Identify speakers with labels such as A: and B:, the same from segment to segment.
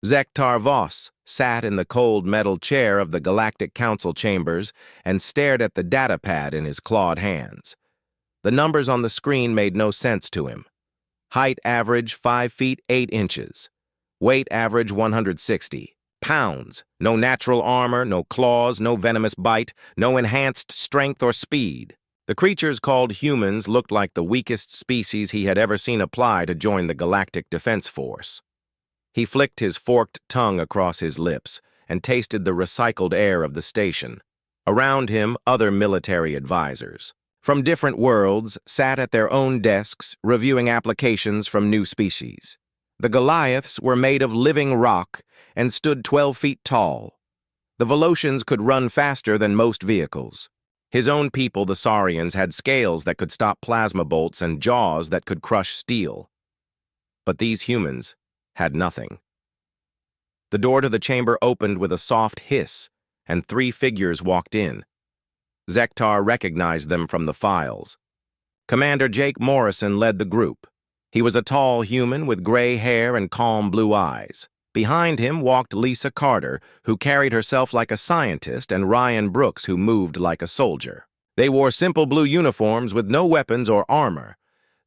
A: Zektar Voss sat in the cold metal chair of the Galactic Council chambers and stared at the data pad in his clawed hands. The numbers on the screen made no sense to him. Height average 5 feet 8 inches. Weight average 160 pounds. No natural armor, no claws, no venomous bite, no enhanced strength or speed. The creatures called humans looked like the weakest species he had ever seen apply to join the Galactic Defense Force. He flicked his forked tongue across his lips and tasted the recycled air of the station. Around him, other military advisors from different worlds sat at their own desks reviewing applications from new species. The Goliaths were made of living rock and stood 12 feet tall. The Volosians could run faster than most vehicles. His own people, the Saurians, had scales that could stop plasma bolts and jaws that could crush steel. But these humans had nothing. The door to the chamber opened with a soft hiss, and 3 figures walked in. Zektar recognized them from the files. Commander Jake Morrison led the group. He was a tall human with gray hair and calm blue eyes. Behind him walked Lisa Carter, who carried herself like a scientist, and Ryan Brooks, who moved like a soldier. They wore simple blue uniforms with no weapons or armor.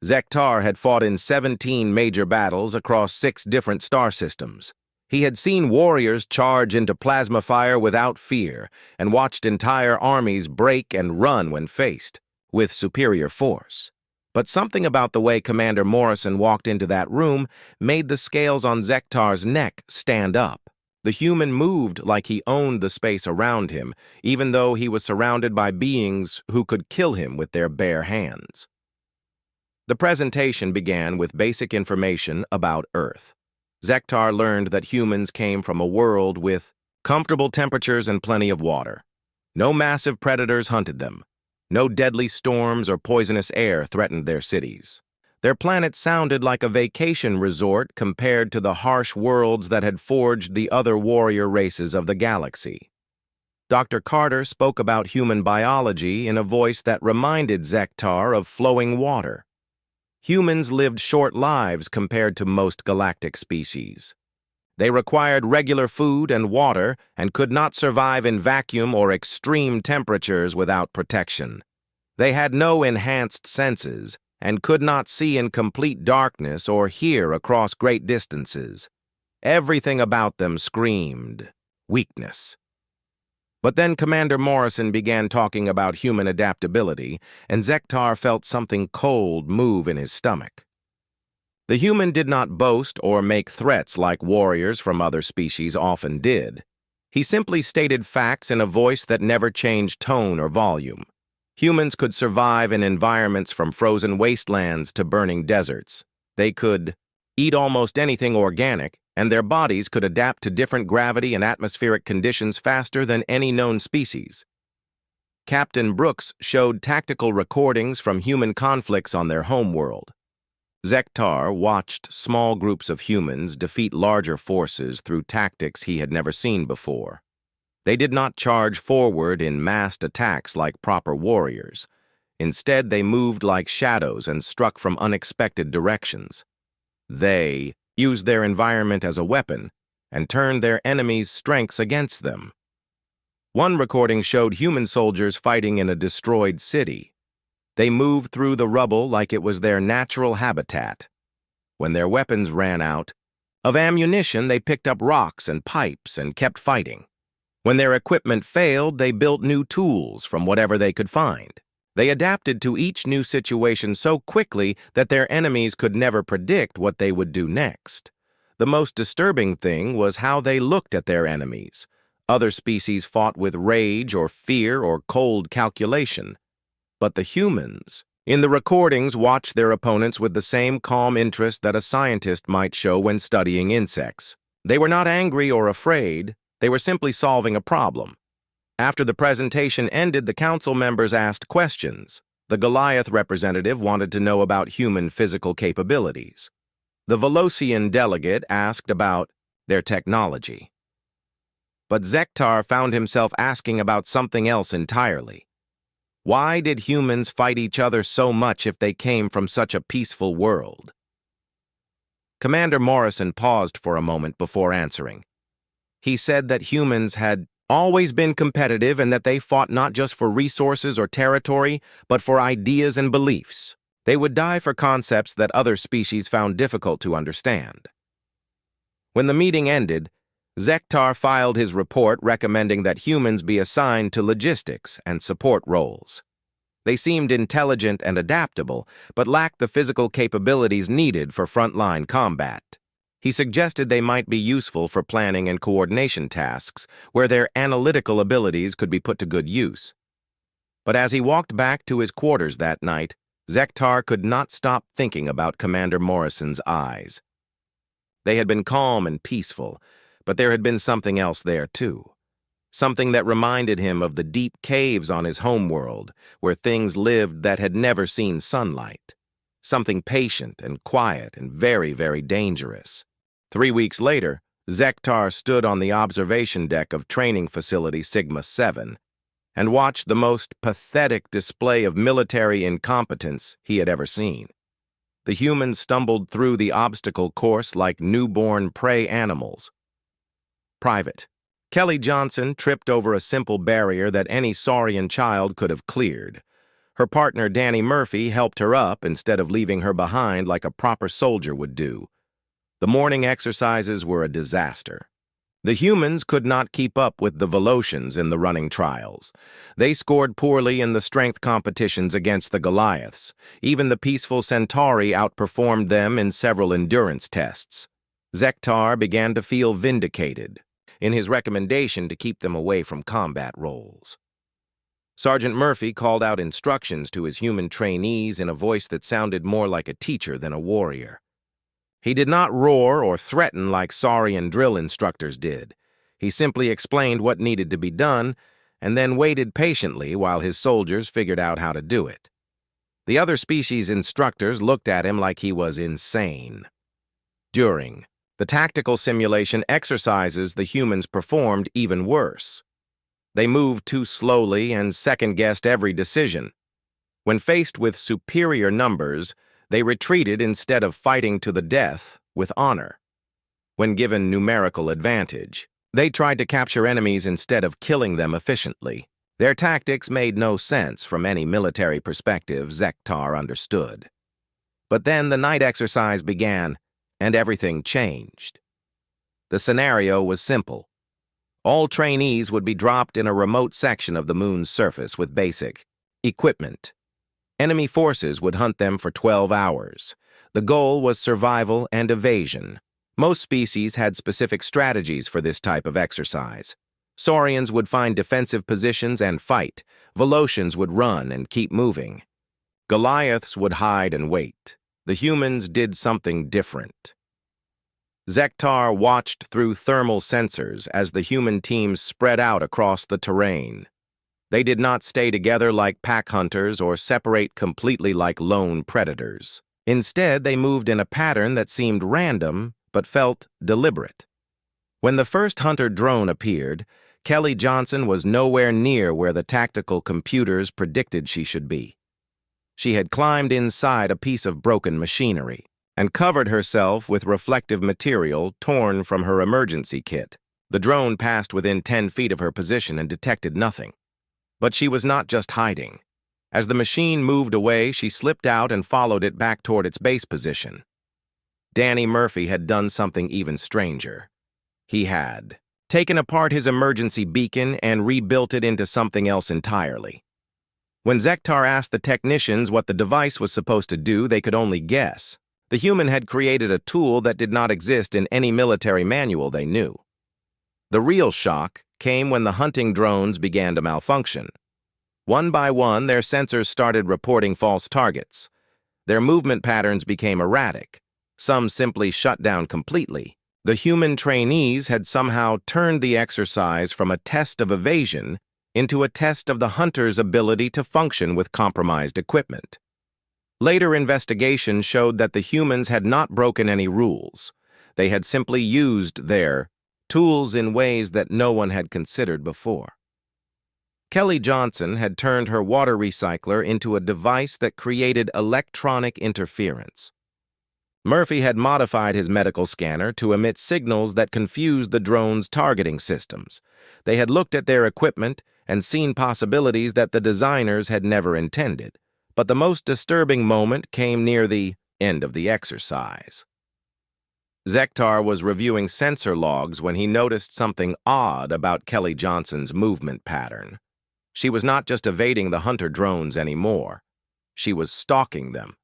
A: Zektar had fought in 17 major battles across 6 different star systems. He had seen warriors charge into plasma fire without fear and watched entire armies break and run when faced with superior force. But something about the way Commander Morrison walked into that room made the scales on Zektar's neck stand up. The human moved like he owned the space around him, even though he was surrounded by beings who could kill him with their bare hands. The presentation began with basic information about Earth. Zektar learned that humans came from a world with comfortable temperatures and plenty of water. No massive predators hunted them. No deadly storms or poisonous air threatened their cities. Their planet sounded like a vacation resort compared to the harsh worlds that had forged the other warrior races of the galaxy. Dr. Carter spoke about human biology in a voice that reminded Zektar of flowing water. Humans lived short lives compared to most galactic species. They required regular food and water and could not survive in vacuum or extreme temperatures without protection. They had no enhanced senses and could not see in complete darkness or hear across great distances. Everything about them screamed weakness. But then Commander Morrison began talking about human adaptability, and Zektar felt something cold move in his stomach. The human did not boast or make threats like warriors from other species often did. He simply stated facts in a voice that never changed tone or volume. Humans could survive in environments from frozen wastelands to burning deserts. They could eat almost anything organic, and their bodies could adapt to different gravity and atmospheric conditions faster than any known species. Captain Brooks showed tactical recordings from human conflicts on their homeworld. Zektar watched small groups of humans defeat larger forces through tactics he had never seen before. They did not charge forward in massed attacks like proper warriors. Instead, they moved like shadows and struck from unexpected directions. They used their environment as a weapon and turned their enemies' strengths against them. One recording showed human soldiers fighting in a destroyed city. They moved through the rubble like it was their natural habitat. When their weapons ran out of ammunition, they picked up rocks and pipes and kept fighting. When their equipment failed, they built new tools from whatever they could find. They adapted to each new situation so quickly that their enemies could never predict what they would do next. The most disturbing thing was how they looked at their enemies. Other species fought with rage or fear or cold calculation. But the humans, in the recordings, watched their opponents with the same calm interest that a scientist might show when studying insects. They were not angry or afraid. They were simply solving a problem. After the presentation ended, the council members asked questions. The Goliath representative wanted to know about human physical capabilities. The Volosian delegate asked about their technology. But Zektar found himself asking about something else entirely. Why did humans fight each other so much if they came from such a peaceful world? Commander Morrison paused for a moment before answering. He said that humans had always been competitive and that they fought not just for resources or territory, but for ideas and beliefs. They would die for concepts that other species found difficult to understand. When the meeting ended, Zektar filed his report recommending that humans be assigned to logistics and support roles. They seemed intelligent and adaptable, but lacked the physical capabilities needed for frontline combat. He suggested they might be useful for planning and coordination tasks, where their analytical abilities could be put to good use. But as he walked back to his quarters that night, Zektar could not stop thinking about Commander Morrison's eyes. They had been calm and peaceful, but there had been something else there too. Something that reminded him of the deep caves on his homeworld, where things lived that had never seen sunlight. Something patient and quiet and very, very dangerous. 3 weeks later, Zektar stood on the observation deck of training facility Sigma-7 and watched the most pathetic display of military incompetence he had ever seen. The humans stumbled through the obstacle course like newborn prey animals. Private. Kelly Johnson tripped over a simple barrier that any Saurian child could have cleared. Her partner Danny Murphy helped her up instead of leaving her behind like a proper soldier would do. The morning exercises were a disaster. The humans could not keep up with the Velocians in the running trials. They scored poorly in the strength competitions against the Goliaths. Even the peaceful Centauri outperformed them in several endurance tests. Zektar began to feel vindicated in his recommendation to keep them away from combat roles. Sergeant Murphy called out instructions to his human trainees in a voice that sounded more like a teacher than a warrior. He did not roar or threaten like Saurian drill instructors did. He simply explained what needed to be done and then waited patiently while his soldiers figured out how to do it. The other species instructors looked at him like he was insane. During the tactical simulation exercises, the humans performed even worse. They moved too slowly and second-guessed every decision. When faced with superior numbers, they retreated instead of fighting to the death with honor. When given numerical advantage, they tried to capture enemies instead of killing them efficiently. Their tactics made no sense from any military perspective, Zektar understood. But then the night exercise began, and everything changed. The scenario was simple. All trainees would be dropped in a remote section of the moon's surface with basic equipment. Enemy forces would hunt them for 12 hours. The goal was survival and evasion. Most species had specific strategies for this type of exercise. Saurians would find defensive positions and fight. Velocians would run and keep moving. Goliaths would hide and wait. The humans did something different. Zektar watched through thermal sensors as the human teams spread out across the terrain. They did not stay together like pack hunters or separate completely like lone predators. Instead, they moved in a pattern that seemed random but felt deliberate. When the first hunter drone appeared, Kelly Johnson was nowhere near where the tactical computers predicted she should be. She had climbed inside a piece of broken machinery and covered herself with reflective material torn from her emergency kit. The drone passed within 10 feet of her position and detected nothing. But she was not just hiding. As the machine moved away, she slipped out and followed it back toward its base position. Danny Murphy had done something even stranger. He had taken apart his emergency beacon and rebuilt it into something else entirely. When Zektar asked the technicians what the device was supposed to do, they could only guess. The human had created a tool that did not exist in any military manual they knew. The real shock came when the hunting drones began to malfunction. One by one, their sensors started reporting false targets. Their movement patterns became erratic. Some simply shut down completely. The human trainees had somehow turned the exercise from a test of evasion into a test of the hunter's ability to function with compromised equipment. Later investigation showed that the humans had not broken any rules. They had simply used their tools in ways that no one had considered before. Kelly Johnson had turned her water recycler into a device that created electronic interference. Murphy had modified his medical scanner to emit signals that confused the drone's targeting systems. They had looked at their equipment and seen possibilities that the designers had never intended. But the most disturbing moment came near the end of the exercise. Zektar was reviewing sensor logs when he noticed something odd about Kelly Johnson's movement pattern. She was not just evading the hunter drones anymore. She was stalking them.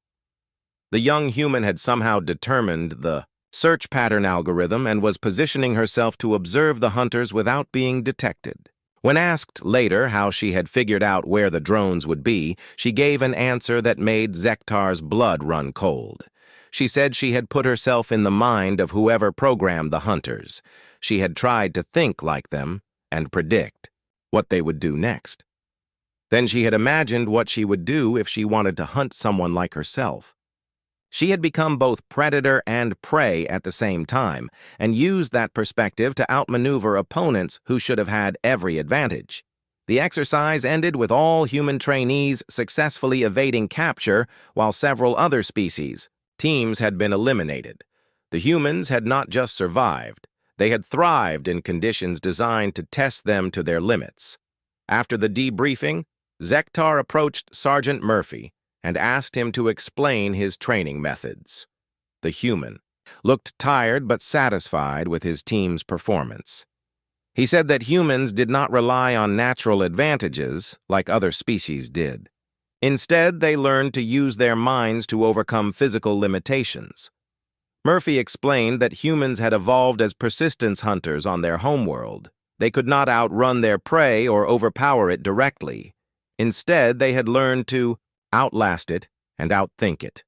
A: The young human had somehow determined the search pattern algorithm and was positioning herself to observe the hunters without being detected. When asked later how she had figured out where the drones would be, she gave an answer that made Zektar's blood run cold. She said she had put herself in the mind of whoever programmed the hunters. She had tried to think like them and predict what they would do next. Then she had imagined what she would do if she wanted to hunt someone like herself. She had become both predator and prey at the same time, and used that perspective to outmaneuver opponents who should have had every advantage. The exercise ended with all human trainees successfully evading capture, while several other teams had been eliminated. The humans had not just survived, they had thrived in conditions designed to test them to their limits. After the debriefing, Zektar approached Sergeant Murphy and asked him to explain his training methods. The human looked tired but satisfied with his team's performance. He said that humans did not rely on natural advantages like other species did. Instead, they learned to use their minds to overcome physical limitations. Murphy explained that humans had evolved as persistence hunters on their homeworld. They could not outrun their prey or overpower it directly. Instead, they had learned to outlast it and outthink it.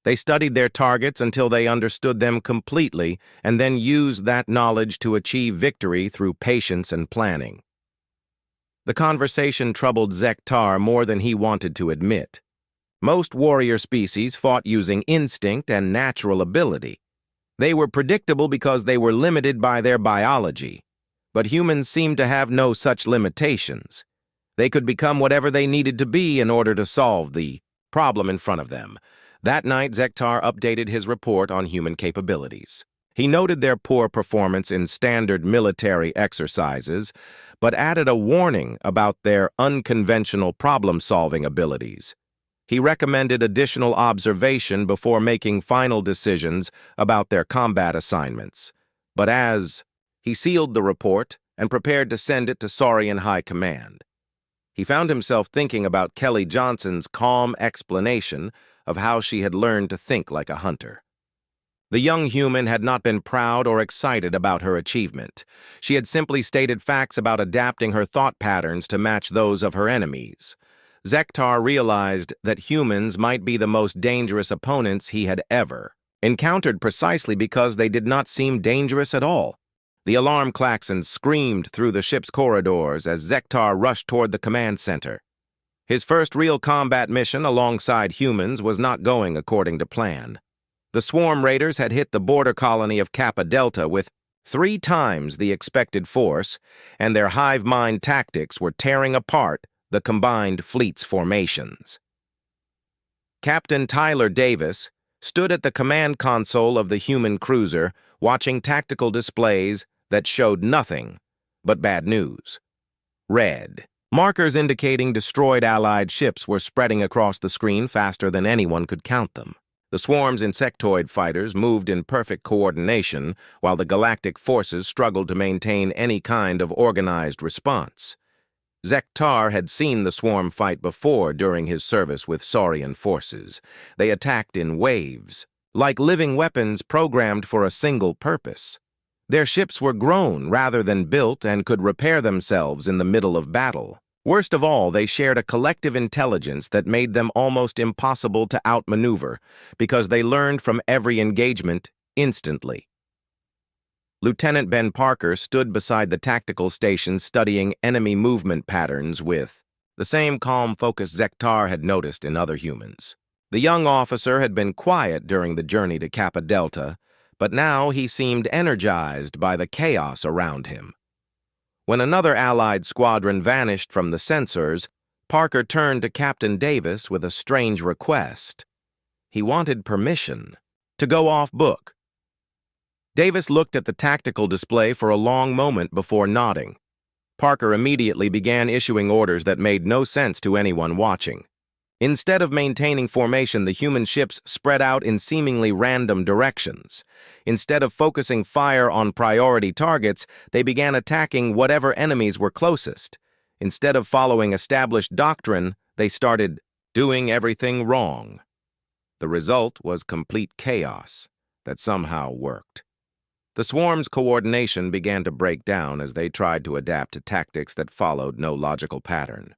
A: They studied their targets until they understood them completely and then used that knowledge to achieve victory through patience and planning. The conversation troubled Zektar more than he wanted to admit. Most warrior species fought using instinct and natural ability. They were predictable because they were limited by their biology. But humans seemed to have no such limitations. They could become whatever they needed to be in order to solve the problem in front of them. That night, Zektar updated his report on human capabilities. He noted their poor performance in standard military exercises, but added a warning about their unconventional problem-solving abilities. He recommended additional observation before making final decisions about their combat assignments. But he sealed the report and prepared to send it to Saurian High Command. He found himself thinking about Kelly Johnson's calm explanation of how she had learned to think like a hunter. The young human had not been proud or excited about her achievement. She had simply stated facts about adapting her thought patterns to match those of her enemies. Zektar realized that humans might be the most dangerous opponents he had ever encountered precisely because they did not seem dangerous at all. The alarm klaxon screamed through the ship's corridors as Zektar rushed toward the command center. His first real combat mission alongside humans was not going according to plan. The swarm raiders had hit the border colony of Kappa Delta with 3 times the expected force, and their hive mind tactics were tearing apart the combined fleet's formations. Captain Tyler Davis stood at the command console of the human cruiser, watching tactical displays that showed nothing but bad news. Red. Markers indicating destroyed Allied ships were spreading across the screen faster than anyone could count them. The swarm's insectoid fighters moved in perfect coordination, while the galactic forces struggled to maintain any kind of organized response. Zektar had seen the swarm fight before during his service with Saurian forces. They attacked in waves, like living weapons programmed for a single purpose. Their ships were grown rather than built and could repair themselves in the middle of battle. Worst of all, they shared a collective intelligence that made them almost impossible to outmaneuver because they learned from every engagement instantly. Lieutenant Ben Parker stood beside the tactical station studying enemy movement patterns with the same calm focus Zektar had noticed in other humans. The young officer had been quiet during the journey to Kappa Delta, but now he seemed energized by the chaos around him. When another Allied squadron vanished from the sensors, Parker turned to Captain Davis with a strange request. He wanted permission. To go off book. Davis looked at the tactical display for a long moment before nodding. Parker immediately began issuing orders that made no sense to anyone watching. Instead of maintaining formation, the human ships spread out in seemingly random directions. Instead of focusing fire on priority targets, they began attacking whatever enemies were closest. Instead of following established doctrine, they started doing everything wrong. The result was complete chaos that somehow worked. The swarm's coordination began to break down as they tried to adapt to tactics that followed no logical pattern.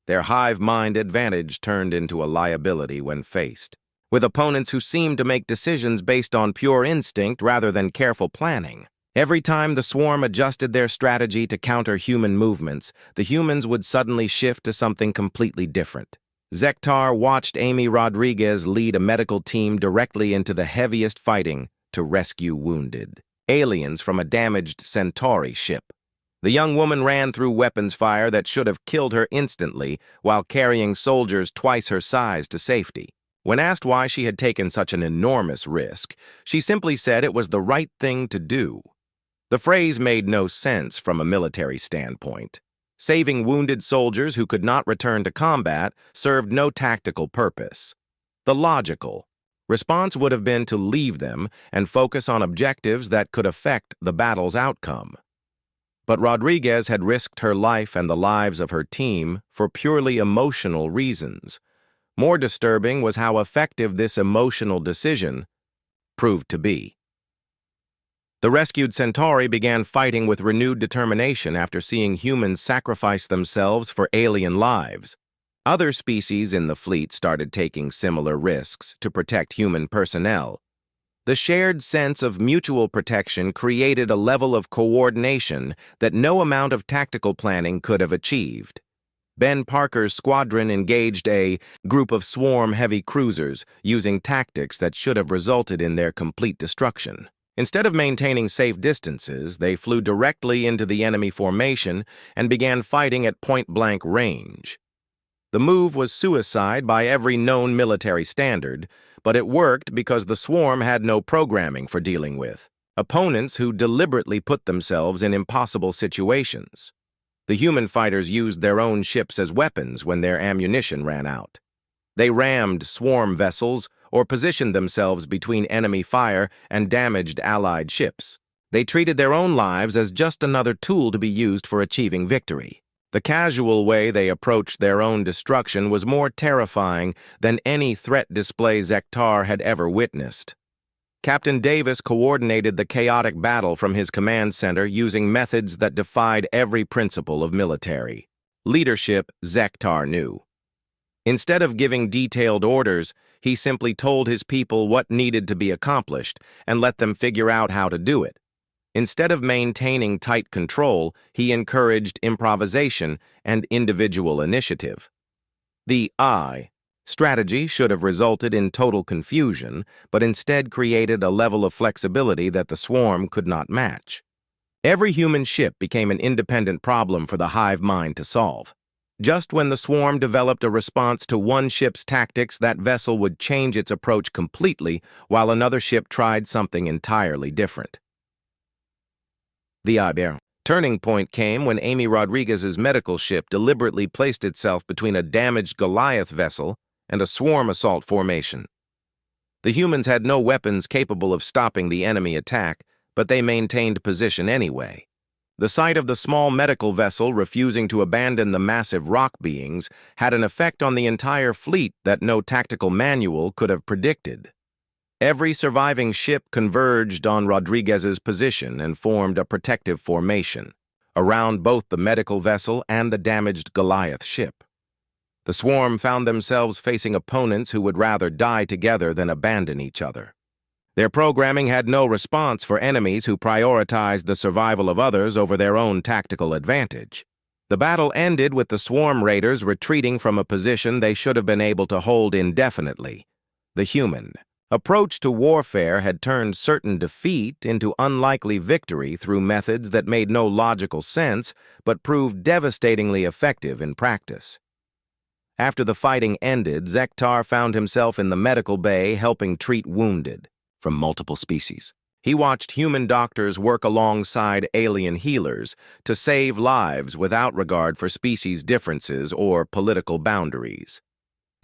A: Their hive-mind advantage turned into a liability when faced with opponents who seemed to make decisions based on pure instinct rather than careful planning. Every time the swarm adjusted their strategy to counter human movements, the humans would suddenly shift to something completely different. Zektar watched Amy Rodriguez lead a medical team directly into the heaviest fighting to rescue wounded aliens from a damaged Centauri ship. The young woman ran through weapons fire that should have killed her instantly while carrying soldiers twice her size to safety. When asked why she had taken such an enormous risk, she simply said it was the right thing to do. The phrase made no sense from a military standpoint. Saving wounded soldiers who could not return to combat served no tactical purpose. The logical response would have been to leave them and focus on objectives that could affect the battle's outcome. But Rodriguez had risked her life and the lives of her team for purely emotional reasons. More disturbing was how effective this emotional decision proved to be. The rescued Centauri began fighting with renewed determination after seeing humans sacrifice themselves for alien lives. Other species in the fleet started taking similar risks to protect human personnel. The shared sense of mutual protection created a level of coordination that no amount of tactical planning could have achieved. Ben Parker's squadron engaged a group of swarm heavy cruisers using tactics that should have resulted in their complete destruction. Instead of maintaining safe distances, they flew directly into the enemy formation and began fighting at point-blank range. The move was suicide by every known military standard, but it worked because the swarm had no programming for dealing with opponents who deliberately put themselves in impossible situations. The human fighters used their own ships as weapons when their ammunition ran out. They rammed swarm vessels or positioned themselves between enemy fire and damaged Allied ships. They treated their own lives as just another tool to be used for achieving victory. The casual way they approached their own destruction was more terrifying than any threat display Zektar had ever witnessed. Captain Davis coordinated the chaotic battle from his command center using methods that defied every principle of military leadership Zektar knew. Instead of giving detailed orders, he simply told his people what needed to be accomplished and let them figure out how to do it. Instead of maintaining tight control, he encouraged improvisation and individual initiative. The strategy should have resulted in total confusion, but instead created a level of flexibility that the swarm could not match. Every human ship became an independent problem for the hive mind to solve. Just when the swarm developed a response to one ship's tactics, that vessel would change its approach completely, while another ship tried something entirely different. The turning point came when Amy Rodriguez's medical ship deliberately placed itself between a damaged Goliath vessel and a swarm assault formation. The humans had no weapons capable of stopping the enemy attack, but they maintained position anyway. The sight of the small medical vessel refusing to abandon the massive rock beings had an effect on the entire fleet that no tactical manual could have predicted. Every surviving ship converged on Rodriguez's position and formed a protective formation around both the medical vessel and the damaged Goliath ship. The swarm found themselves facing opponents who would rather die together than abandon each other. Their programming had no response for enemies who prioritized the survival of others over their own tactical advantage. The battle ended with the swarm raiders retreating from a position they should have been able to hold indefinitely. The human approach to warfare had turned certain defeat into unlikely victory through methods that made no logical sense but proved devastatingly effective in practice. After the fighting ended, Zektar found himself in the medical bay helping treat wounded. from multiple species. He watched human doctors work alongside alien healers to save lives without regard for species differences or political boundaries.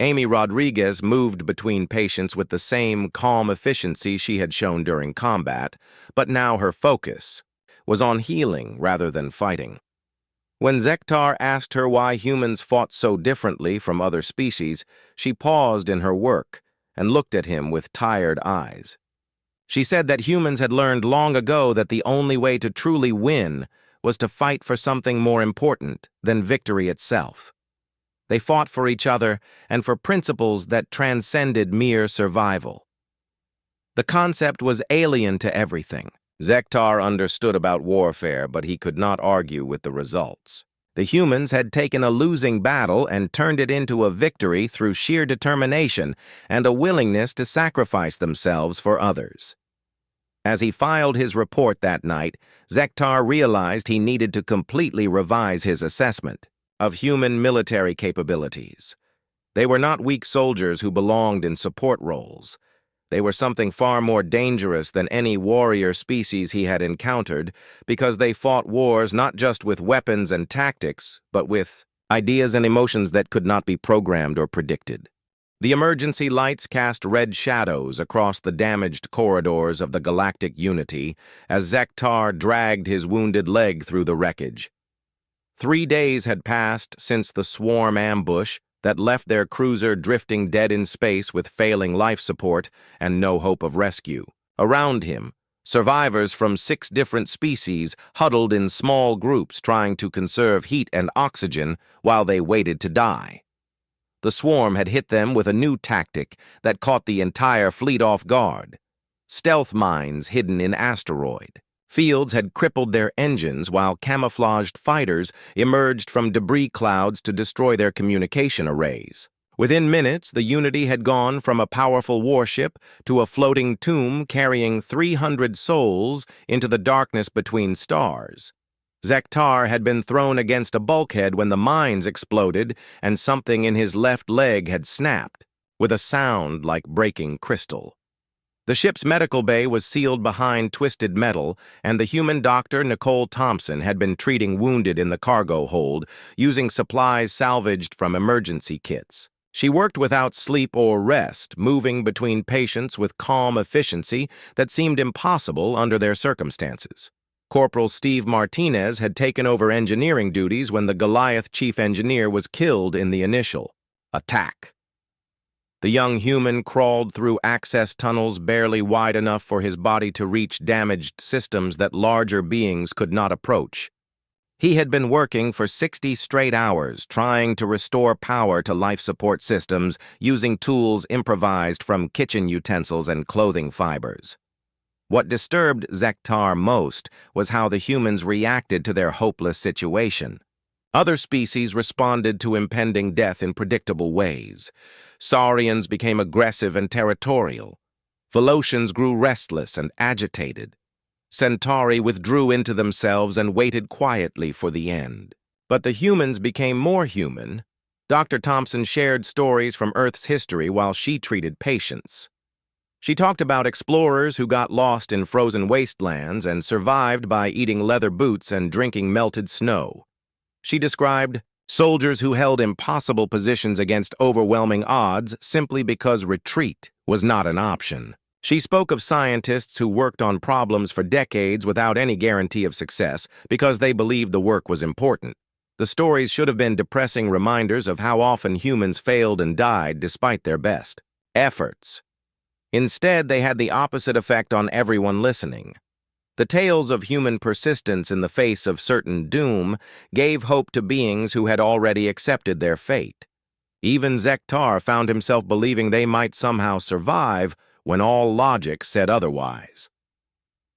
A: Amy Rodriguez moved between patients with the same calm efficiency she had shown during combat, but now her focus was on healing rather than fighting. When Zektar asked her why humans fought so differently from other species, she paused in her work and looked at him with tired eyes. She said that humans had learned long ago that the only way to truly win was to fight for something more important than victory itself. They fought for each other and for principles that transcended mere survival. The concept was alien to everything. Zektar understood about warfare, but he could not argue with the results. The humans had taken a losing battle and turned it into a victory through sheer determination and a willingness to sacrifice themselves for others. As he filed his report that night, Zektar realized he needed to completely revise his assessment of human military capabilities. They were not weak soldiers who belonged in support roles. They were something far more dangerous than any warrior species he had encountered because they fought wars not just with weapons and tactics, but with ideas and emotions that could not be programmed or predicted. The emergency lights cast red shadows across the damaged corridors of the Galactic Unity as Zektar dragged his wounded leg through the wreckage. 3 days had passed since the swarm ambush that left their cruiser drifting dead in space with failing life support and no hope of rescue. Around him, survivors from 6 different species huddled in small groups trying to conserve heat and oxygen while they waited to die. The swarm had hit them with a new tactic that caught the entire fleet off guard. Stealth mines hidden in asteroid. Fields had crippled their engines while camouflaged fighters emerged from debris clouds to destroy their communication arrays. Within minutes, the Unity had gone from a powerful warship to a floating tomb carrying 300 souls into the darkness between stars. Zektar had been thrown against a bulkhead when the mines exploded and something in his left leg had snapped, with a sound like breaking crystal. The ship's medical bay was sealed behind twisted metal, and the human doctor, Nicole Thompson, had been treating wounded in the cargo hold, using supplies salvaged from emergency kits. She worked without sleep or rest, moving between patients with calm efficiency that seemed impossible under their circumstances. Corporal Steve Martinez had taken over engineering duties when the Goliath chief engineer was killed in the initial attack. The young human crawled through access tunnels barely wide enough for his body to reach damaged systems that larger beings could not approach. He had been working for 60 straight hours trying to restore power to life support systems using tools improvised from kitchen utensils and clothing fibers. What disturbed Zektar most was how the humans reacted to their hopeless situation. Other species responded to impending death in predictable ways. Saurians became aggressive and territorial. Velocians grew restless and agitated. Centauri withdrew into themselves and waited quietly for the end. But the humans became more human. Dr. Thompson shared stories from Earth's history while she treated patients. She talked about explorers who got lost in frozen wastelands and survived by eating leather boots and drinking melted snow. She described soldiers who held impossible positions against overwhelming odds simply because retreat was not an option. She spoke of scientists who worked on problems for decades without any guarantee of success because they believed the work was important. The stories should have been depressing reminders of how often humans failed and died despite their best efforts. Instead, they had the opposite effect on everyone listening. The tales of human persistence in the face of certain doom gave hope to beings who had already accepted their fate. Even Zektar found himself believing they might somehow survive when all logic said otherwise.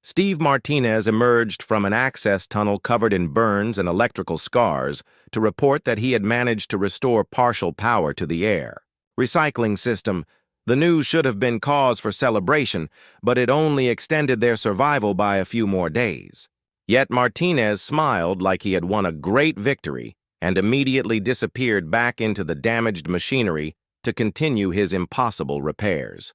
A: Steve Martinez emerged from an access tunnel covered in burns and electrical scars to report that he had managed to restore partial power to the air. Recycling system. The news should have been cause for celebration, but it only extended their survival by a few more days. Yet Martinez smiled like he had won a great victory and immediately disappeared back into the damaged machinery to continue his impossible repairs.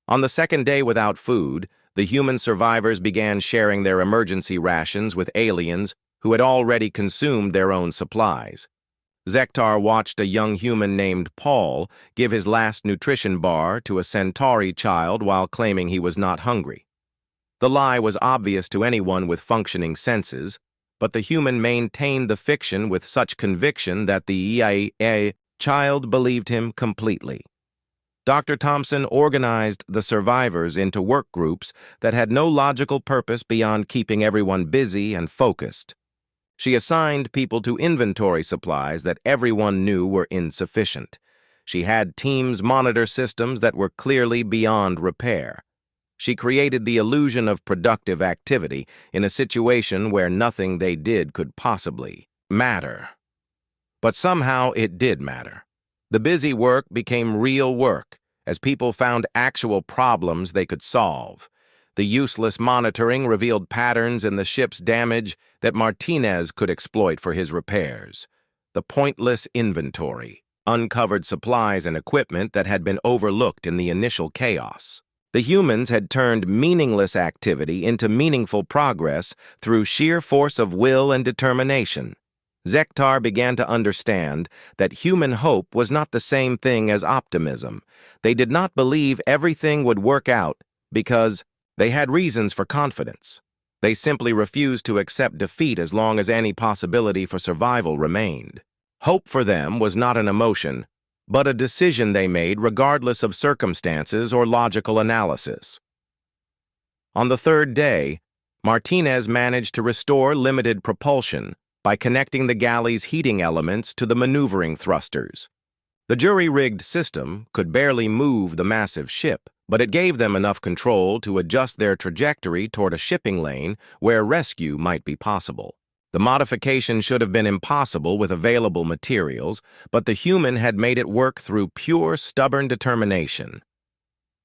A: On the second day without food, the human survivors began sharing their emergency rations with aliens who had already consumed their own supplies. Zektar watched a young human named Paul give his last nutrition bar to a Centauri child while claiming he was not hungry. The lie was obvious to anyone with functioning senses, but the human maintained the fiction with such conviction that the EIA child believed him completely. Dr. Thompson organized the survivors into work groups that had no logical purpose beyond keeping everyone busy and focused. She assigned people to inventory supplies that everyone knew were insufficient. She had teams monitor systems that were clearly beyond repair. She created the illusion of productive activity in a situation where nothing they did could possibly matter. But somehow it did matter. The busy work became real work as people found actual problems they could solve. The useless monitoring revealed patterns in the ship's damage that Martinez could exploit for his repairs. The pointless inventory uncovered supplies and equipment that had been overlooked in the initial chaos. The humans had turned meaningless activity into meaningful progress through sheer force of will and determination. Zektar began to understand that human hope was not the same thing as optimism. They did not believe everything would work out because they had reasons for confidence. They simply refused to accept defeat as long as any possibility for survival remained. Hope for them was not an emotion, but a decision they made regardless of circumstances or logical analysis. On the third day, Martinez managed to restore limited propulsion by connecting the galley's heating elements to the maneuvering thrusters. The jury-rigged system could barely move the massive ship, but it gave them enough control to adjust their trajectory toward a shipping lane where rescue might be possible. The modification should have been impossible with available materials, but the human had made it work through pure, stubborn determination.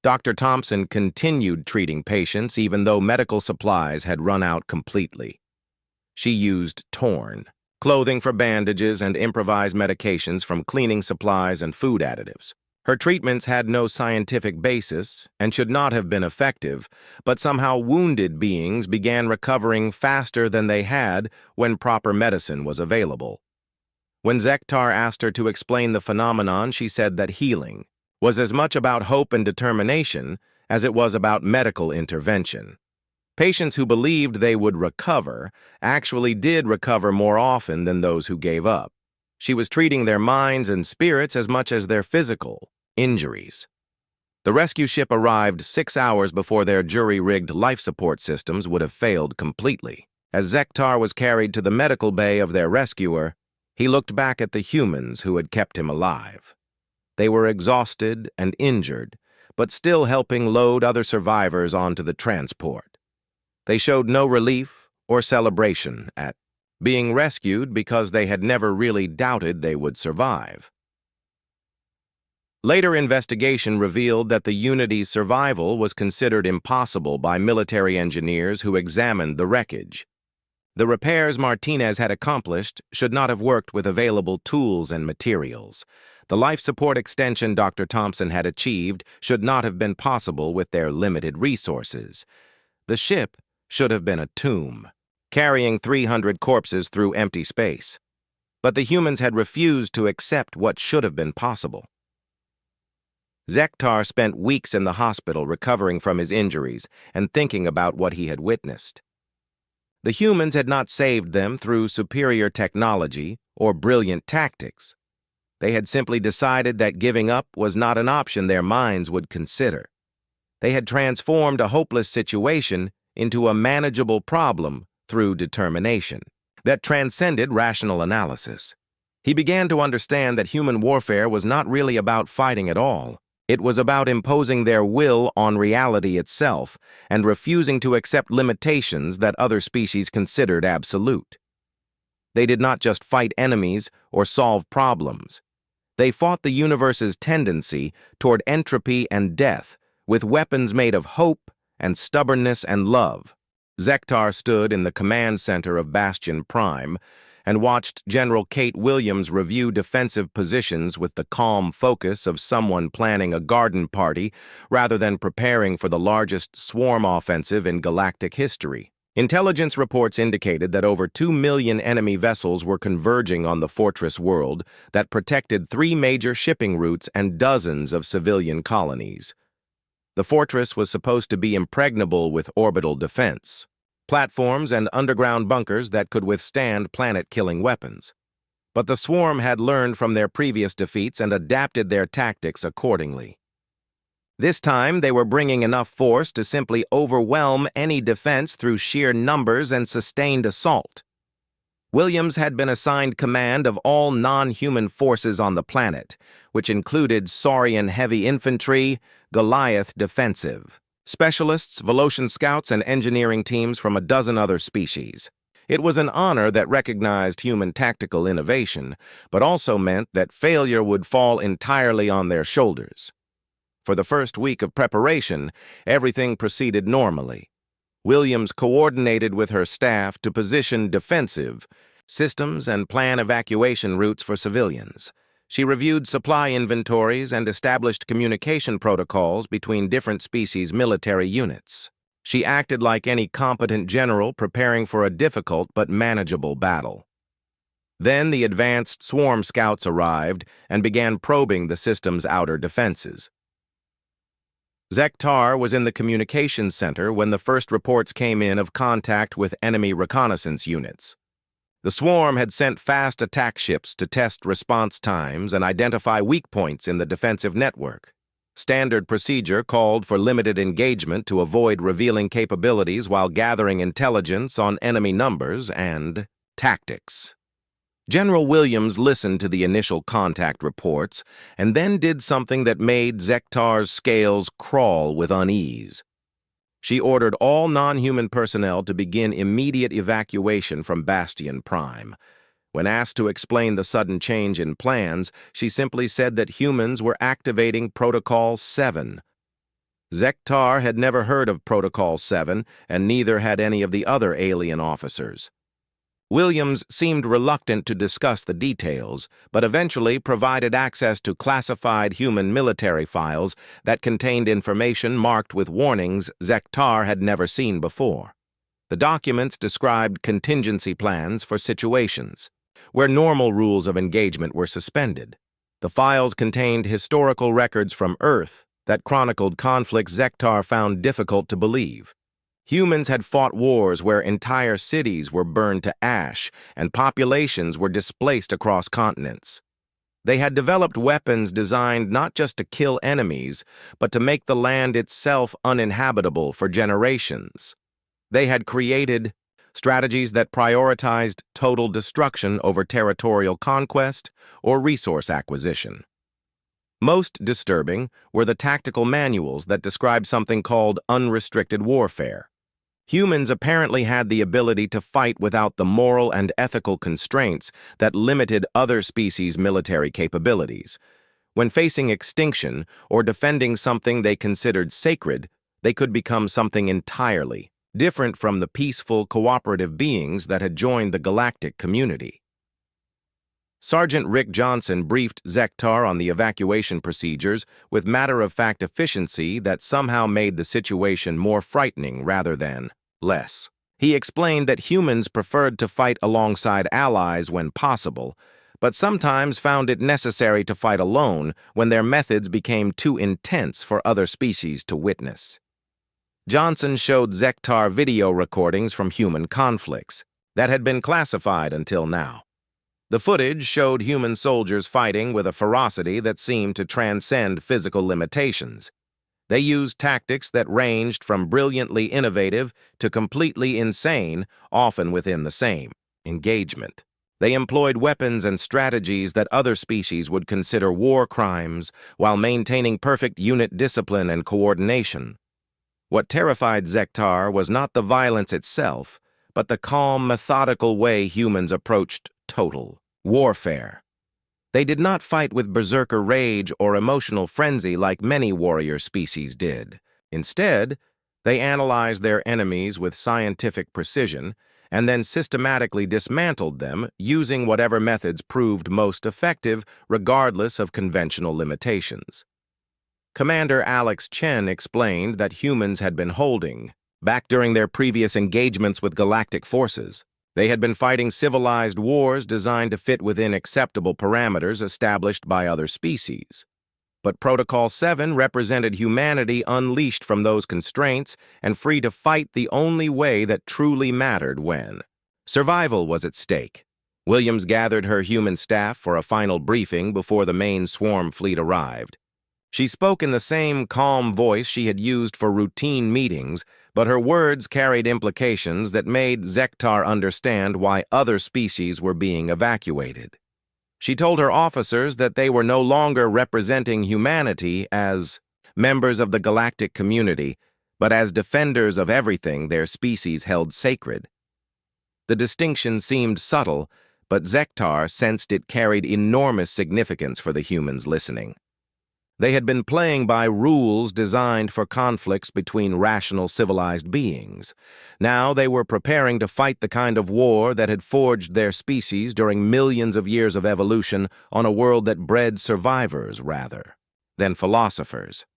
A: Dr. Thompson continued treating patients even though medical supplies had run out completely. She used torn clothing for bandages and improvised medications from cleaning supplies and food additives. Her treatments had no scientific basis and should not have been effective, but somehow wounded beings began recovering faster than they had when proper medicine was available. When Zektar asked her to explain the phenomenon, she said that healing was as much about hope and determination as it was about medical intervention. Patients who believed they would recover actually did recover more often than those who gave up. She was treating their minds and spirits as much as their physical injuries. The rescue ship arrived 6 hours before their jury-rigged life support systems would have failed completely. As Zektar was carried to the medical bay of their rescuer, he looked back at the humans who had kept him alive. They were exhausted and injured, but still helping load other survivors onto the transport. They showed no relief or celebration at being rescued because they had never really doubted they would survive. Later investigation revealed that the Unity's survival was considered impossible by military engineers who examined the wreckage. The repairs Martinez had accomplished should not have worked with available tools and materials. The life support extension Dr. Thompson had achieved should not have been possible with their limited resources. The ship should have been a tomb, carrying 300 corpses through empty space. But the humans had refused to accept what should have been possible. Zektar spent weeks in the hospital recovering from his injuries and thinking about what he had witnessed. The humans had not saved them through superior technology or brilliant tactics. They had simply decided that giving up was not an option their minds would consider. They had transformed a hopeless situation into a manageable problem through determination that transcended rational analysis. He began to understand that human warfare was not really about fighting at all. It was about imposing their will on reality itself and refusing to accept limitations that other species considered absolute. They did not just fight enemies or solve problems. They fought the universe's tendency toward entropy and death with weapons made of hope and stubbornness and love. Zektar stood in the command center of Bastion Prime, and watched General Kate Williams review defensive positions with the calm focus of someone planning a garden party rather than preparing for the largest swarm offensive in galactic history. Intelligence reports indicated that over 2 million enemy vessels were converging on the fortress world that protected 3 major shipping routes and dozens of civilian colonies. The fortress was supposed to be impregnable with orbital defense, platforms and underground bunkers that could withstand planet-killing weapons. But the swarm had learned from their previous defeats and adapted their tactics accordingly. This time, they were bringing enough force to simply overwhelm any defense through sheer numbers and sustained assault. Williams had been assigned command of all non-human forces on the planet, which included Saurian heavy infantry, Goliath defensive, specialists, Volosian scouts, and engineering teams from a dozen other species. It was an honor that recognized human tactical innovation, but also meant that failure would fall entirely on their shoulders. For the first week of preparation, everything proceeded normally. Williams coordinated with her staff to position defensive systems and plan evacuation routes for civilians. She reviewed supply inventories and established communication protocols between different species' military units. She acted like any competent general preparing for a difficult but manageable battle. Then the advanced swarm scouts arrived and began probing the system's outer defenses. Zektar was in the communications center when the first reports came in of contact with enemy reconnaissance units. The swarm had sent fast attack ships to test response times and identify weak points in the defensive network. Standard procedure called for limited engagement to avoid revealing capabilities while gathering intelligence on enemy numbers and tactics. General Williams listened to the initial contact reports and then did something that made Zektar's scales crawl with unease. She ordered all non-human personnel to begin immediate evacuation from Bastion Prime. When asked to explain the sudden change in plans, she simply said that humans were activating Protocol 7. Zektar had never heard of Protocol 7, and neither had any of the other alien officers. Williams seemed reluctant to discuss the details, but eventually provided access to classified human military files that contained information marked with warnings Zektar had never seen before. The documents described contingency plans for situations where normal rules of engagement were suspended. The files contained historical records from Earth that chronicled conflicts Zektar found difficult to believe. Humans had fought wars where entire cities were burned to ash and populations were displaced across continents. They had developed weapons designed not just to kill enemies, but to make the land itself uninhabitable for generations. They had created strategies that prioritized total destruction over territorial conquest or resource acquisition. Most disturbing were the tactical manuals that described something called unrestricted warfare. Humans apparently had the ability to fight without the moral and ethical constraints that limited other species' military capabilities. When facing extinction or defending something they considered sacred, they could become something entirely different from the peaceful, cooperative beings that had joined the galactic community. Sergeant Rick Johnson briefed Zektar on the evacuation procedures with matter-of-fact efficiency that somehow made the situation more frightening rather than less. He explained that humans preferred to fight alongside allies when possible, but sometimes found it necessary to fight alone when their methods became too intense for other species to witness. Johnson showed Zektar video recordings from human conflicts that had been classified until now. The footage showed human soldiers fighting with a ferocity that seemed to transcend physical limitations. They used tactics that ranged from brilliantly innovative to completely insane, often within the same engagement. They employed weapons and strategies that other species would consider war crimes while maintaining perfect unit discipline and coordination. What terrified Zektar was not the violence itself, but the calm, methodical way humans approached total warfare. They did not fight with berserker rage or emotional frenzy like many warrior species did. Instead, they analyzed their enemies with scientific precision and then systematically dismantled them using whatever methods proved most effective regardless of conventional limitations. Commander Alex Chen explained that humans had been holding back during their previous engagements with galactic forces. They had been fighting civilized wars designed to fit within acceptable parameters established by other species. But Protocol 7 represented humanity unleashed from those constraints and free to fight the only way that truly mattered when survival was at stake. Williams gathered her human staff for a final briefing before the main swarm fleet arrived. She spoke in the same calm voice she had used for routine meetings, but her words carried implications that made Zektar understand why other species were being evacuated. She told her officers that they were no longer representing humanity as members of the galactic community, but as defenders of everything their species held sacred. The distinction seemed subtle, but Zektar sensed it carried enormous significance for the humans listening. They had been playing by rules designed for conflicts between rational civilized beings. Now they were preparing to fight the kind of war that had forged their species during millions of years of evolution on a world that bred survivors rather than philosophers.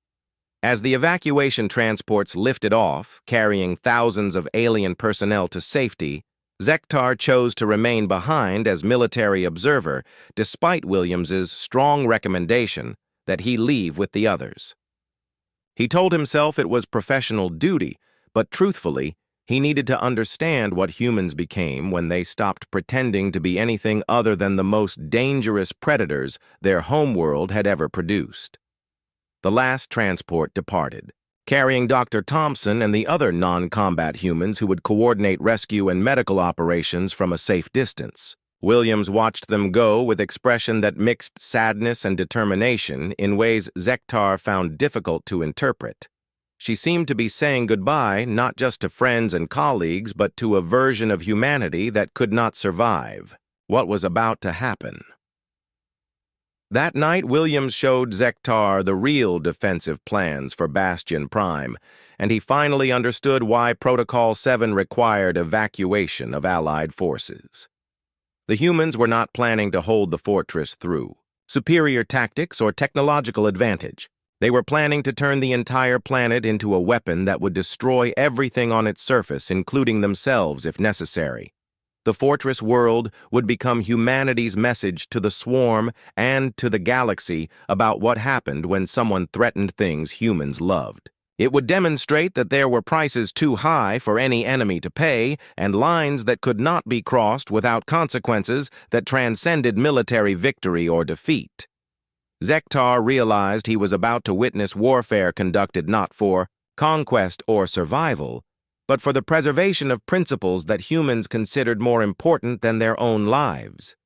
A: As the evacuation transports lifted off, carrying thousands of alien personnel to safety, Zektar chose to remain behind as military observer, despite Williams's strong recommendation that he leave with the others. He told himself it was professional duty, but truthfully, he needed to understand what humans became when they stopped pretending to be anything other than the most dangerous predators their homeworld had ever produced. The last transport departed, carrying Dr. Thompson and the other non-combat humans who would coordinate rescue and medical operations from a safe distance. Williams watched them go with expression that mixed sadness and determination in ways Zektar found difficult to interpret. She seemed to be saying goodbye not just to friends and colleagues, but to a version of humanity that could not survive what was about to happen. That night, Williams showed Zektar the real defensive plans for Bastion Prime, and he finally understood why Protocol 7 required evacuation of Allied forces. The humans were not planning to hold the fortress through superior tactics or technological advantage. They were planning to turn the entire planet into a weapon that would destroy everything on its surface, including themselves if necessary. The fortress world would become humanity's message to the swarm and to the galaxy about what happened when someone threatened things humans loved. It would demonstrate that there were prices too high for any enemy to pay and lines that could not be crossed without consequences that transcended military victory or defeat. Zektar realized he was about to witness warfare conducted not for conquest or survival, but for the preservation of principles that humans considered more important than their own lives.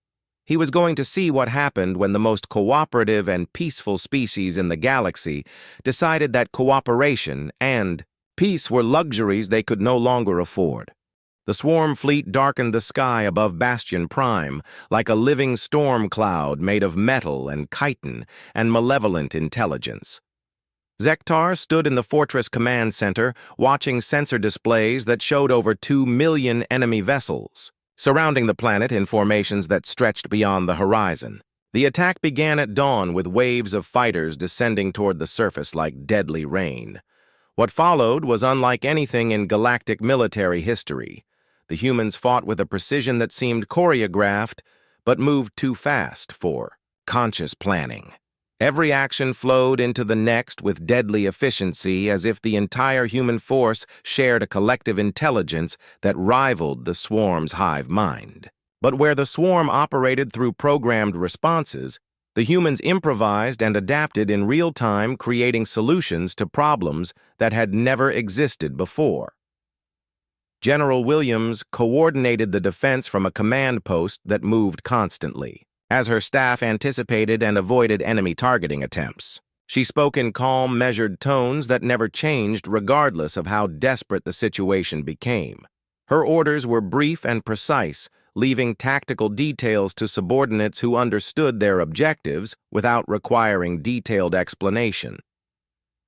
A: He was going to see what happened when the most cooperative and peaceful species in the galaxy decided that cooperation and peace were luxuries they could no longer afford. The swarm fleet darkened the sky above Bastion Prime like a living storm cloud made of metal and chitin and malevolent intelligence. Zektar stood in the fortress command center watching sensor displays that showed over 2 million enemy vessels surrounding the planet in formations that stretched beyond the horizon. The attack began at dawn with waves of fighters descending toward the surface like deadly rain. What followed was unlike anything in galactic military history. The humans fought with a precision that seemed choreographed, but moved too fast for conscious planning. Every action flowed into the next with deadly efficiency, as if the entire human force shared a collective intelligence that rivaled the swarm's hive mind. But where the swarm operated through programmed responses, the humans improvised and adapted in real time, creating solutions to problems that had never existed before. General Williams coordinated the defense from a command post that moved constantly, as her staff anticipated and avoided enemy targeting attempts. She spoke in calm, measured tones that never changed regardless of how desperate the situation became. Her orders were brief and precise, leaving tactical details to subordinates who understood their objectives without requiring detailed explanation.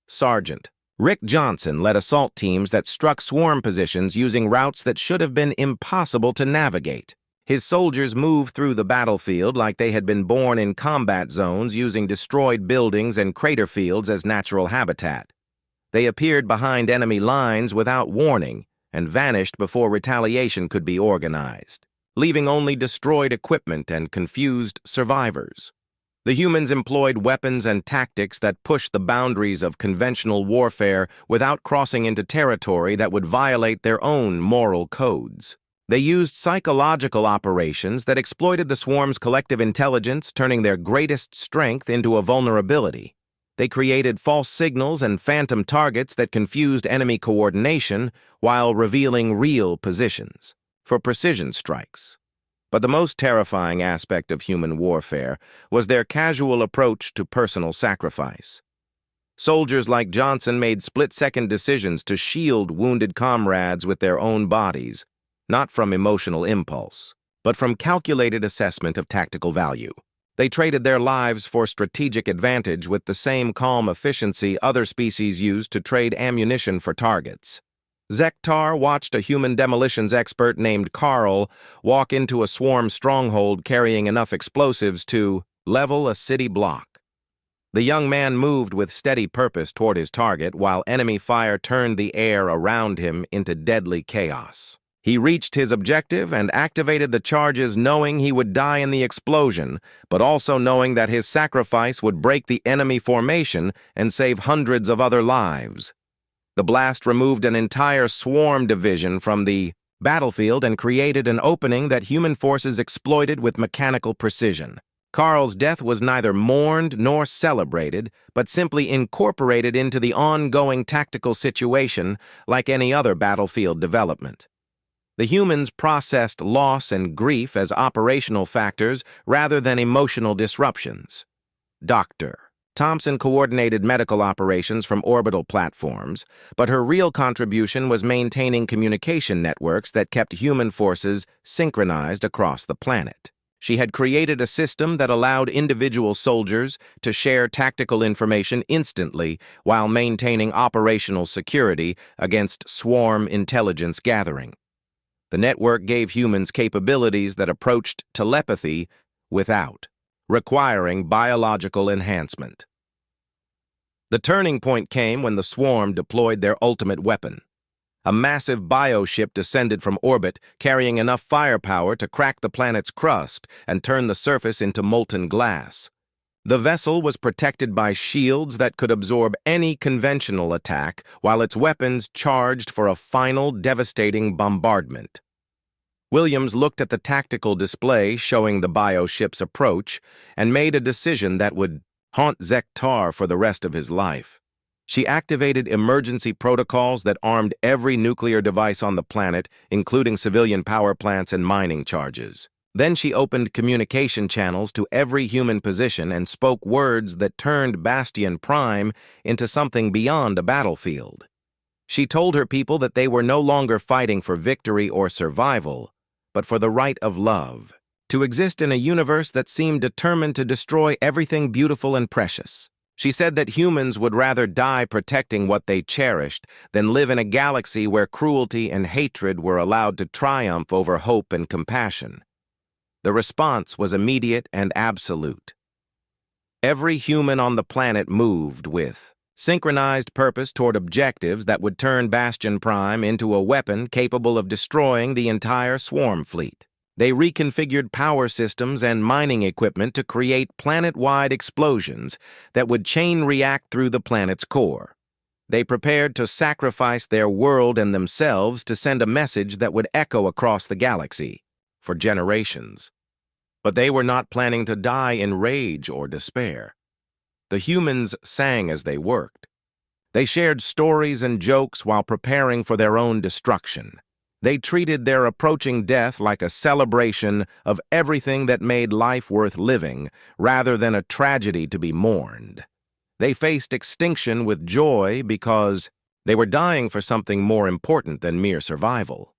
A: Sergeant, Rick Johnson led assault teams that struck swarm positions using routes that should have been impossible to navigate. His soldiers moved through the battlefield like they had been born in combat zones using destroyed buildings and crater fields as natural habitat. They appeared behind enemy lines without warning and vanished before retaliation could be organized, leaving only destroyed equipment and confused survivors. The humans employed weapons and tactics that pushed the boundaries of conventional warfare without crossing into territory that would violate their own moral codes. They used psychological operations that exploited the swarm's collective intelligence, turning their greatest strength into a vulnerability. They created false signals and phantom targets that confused enemy coordination while revealing real positions for precision strikes. But the most terrifying aspect of human warfare was their casual approach to personal sacrifice. Soldiers like Johnson made split-second decisions to shield wounded comrades with their own bodies, not from emotional impulse, but from calculated assessment of tactical value. They traded their lives for strategic advantage with the same calm efficiency other species used to trade ammunition for targets. Zektar watched a human demolitions expert named Carl walk into a swarm stronghold carrying enough explosives to level a city block. The young man moved with steady purpose toward his target while enemy fire turned the air around him into deadly chaos. He reached his objective and activated the charges knowing he would die in the explosion, but also knowing that his sacrifice would break the enemy formation and save hundreds of other lives. The blast removed an entire swarm division from the battlefield and created an opening that human forces exploited with mechanical precision. Carl's death was neither mourned nor celebrated, but simply incorporated into the ongoing tactical situation like any other battlefield development. The humans processed loss and grief as operational factors rather than emotional disruptions. Dr. Thompson coordinated medical operations from orbital platforms, but her real contribution was maintaining communication networks that kept human forces synchronized across the planet. She had created a system that allowed individual soldiers to share tactical information instantly while maintaining operational security against swarm intelligence gathering. The network gave humans capabilities that approached telepathy without requiring biological enhancement. The turning point came when the swarm deployed their ultimate weapon. A massive bioship descended from orbit, carrying enough firepower to crack the planet's crust and turn the surface into molten glass. The vessel was protected by shields that could absorb any conventional attack, while its weapons charged for a final devastating bombardment. Williams looked at the tactical display showing the bioship's approach and made a decision that would haunt Zektar for the rest of his life. She activated emergency protocols that armed every nuclear device on the planet, including civilian power plants and mining charges. Then she opened communication channels to every human position and spoke words that turned Bastion Prime into something beyond a battlefield. She told her people that they were no longer fighting for victory or survival, but for the right of love, to exist in a universe that seemed determined to destroy everything beautiful and precious. She said that humans would rather die protecting what they cherished than live in a galaxy where cruelty and hatred were allowed to triumph over hope and compassion. The response was immediate and absolute. Every human on the planet moved with synchronized purpose toward objectives that would turn Bastion Prime into a weapon capable of destroying the entire swarm fleet. They reconfigured power systems and mining equipment to create planet-wide explosions that would chain react through the planet's core. They prepared to sacrifice their world and themselves to send a message that would echo across the galaxy for generations. But they were not planning to die in rage or despair. The humans sang as they worked. They shared stories and jokes while preparing for their own destruction. They treated their approaching death like a celebration of everything that made life worth living, rather than a tragedy to be mourned. They faced extinction with joy because they were dying for something more important than mere survival.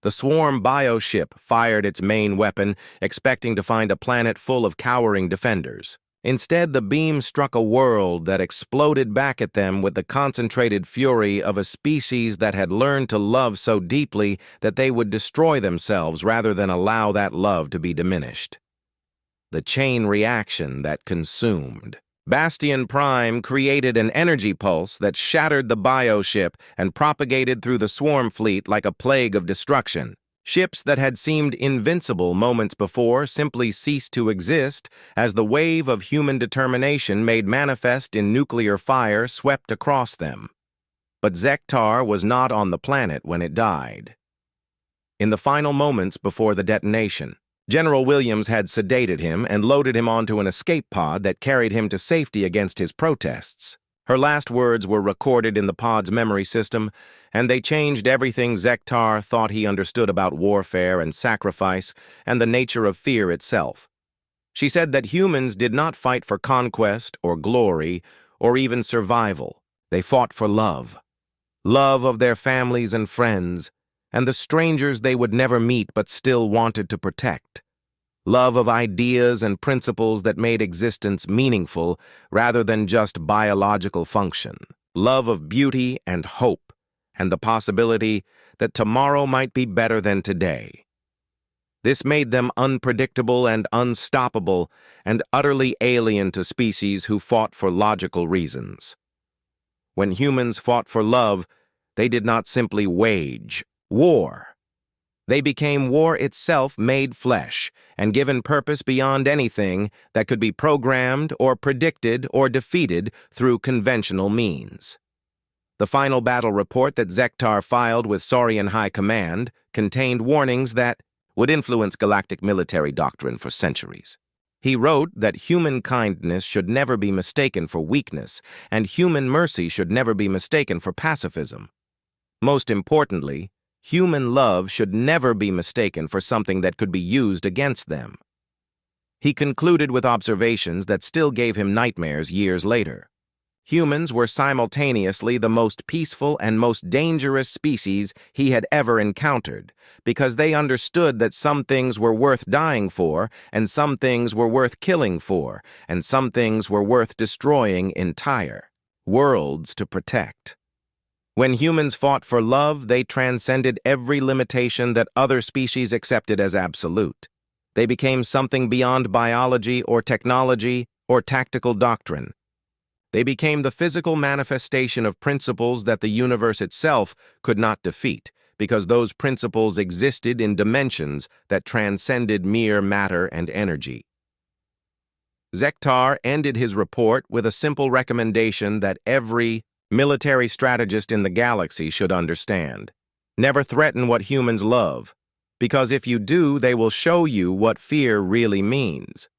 A: The swarm bioship fired its main weapon, expecting to find a planet full of cowering defenders. Instead, the beam struck a world that exploded back at them with the concentrated fury of a species that had learned to love so deeply that they would destroy themselves rather than allow that love to be diminished. The chain reaction that consumed. Bastion Prime created an energy pulse that shattered the bioship and propagated through the swarm fleet like a plague of destruction. Ships that had seemed invincible moments before simply ceased to exist as the wave of human determination made manifest in nuclear fire swept across them. But Zektar was not on the planet when it died. In the final moments before the detonation, General Williams had sedated him and loaded him onto an escape pod that carried him to safety against his protests. Her last words were recorded in the pod's memory system, and they changed everything Zektar thought he understood about warfare and sacrifice and the nature of fear itself. She said that humans did not fight for conquest or glory or even survival. They fought for love. Love of their families and friends, and the strangers they would never meet but still wanted to protect. Love of ideas and principles that made existence meaningful rather than just biological function. Love of beauty and hope, and the possibility that tomorrow might be better than today. This made them unpredictable and unstoppable and utterly alien to species who fought for logical reasons. When humans fought for love, they did not simply wage war. They became war itself made flesh and given purpose beyond anything that could be programmed or predicted or defeated through conventional means. The final battle report that Zektar filed with Saurian High Command contained warnings that would influence galactic military doctrine for centuries. He wrote that human kindness should never be mistaken for weakness, and human mercy should never be mistaken for pacifism. Most importantly, human love should never be mistaken for something that could be used against them. He concluded with observations that still gave him nightmares years later. Humans were simultaneously the most peaceful and most dangerous species he had ever encountered, because they understood that some things were worth dying for, and some things were worth killing for, and some things were worth destroying entire worlds to protect. When humans fought for love, they transcended every limitation that other species accepted as absolute. They became something beyond biology or technology or tactical doctrine. They became the physical manifestation of principles that the universe itself could not defeat, because those principles existed in dimensions that transcended mere matter and energy. Zektar ended his report with a simple recommendation that every military strategist in the galaxy should understand. Never threaten what humans love, because if you do, they will show you what fear really means.